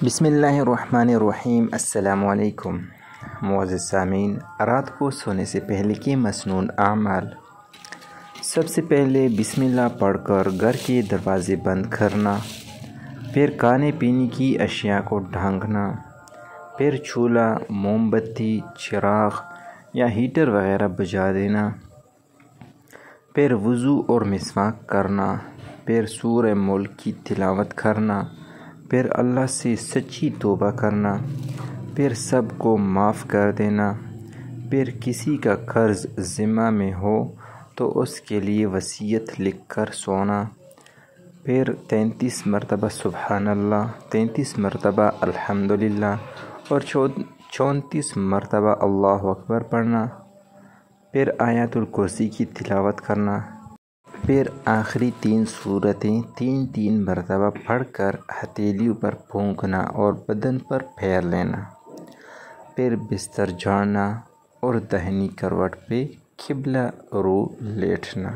بسم اللہ الرحمن الرحیم۔ السلام علیکم معزز سامعین، رات کو سونے سے پہلے کے مسنون اعمال۔ سب سے پہلے بسم اللہ پڑھ کر گھر کے دروازے بند کرنا، پھر کھانے پینے کی اشیاء کو ڈھانکنا، پھر چولہا، موم بتی، چراغ یا ہیٹر وغیرہ بجھا دینا، پھر وضو اور مسواک کرنا، پھر سورہ ملک کی تلاوت کرنا، پھر اللہ سے سچی توبہ کرنا، پھر سب کو معاف کر دینا، پھر کسی کا قرض ذمہ میں ہو تو اس کے لیے وصیت لکھ کر سونا، پھر 33 مرتبہ سبحان اللہ، 33 مرتبہ الحمدللہ اور 34 مرتبہ اللہ اکبر پڑھنا، پھر آیت الکرسی کی تلاوت کرنا، پھر آخری 3 سورتیں 3 مرتبہ پڑھ کر ہتھیلیوں پر پھونکنا اور بدن پر پھیر لینا، پھر بستر جھاڑنا اور داہنی کروٹ پہ قبلہ رو لیٹنا۔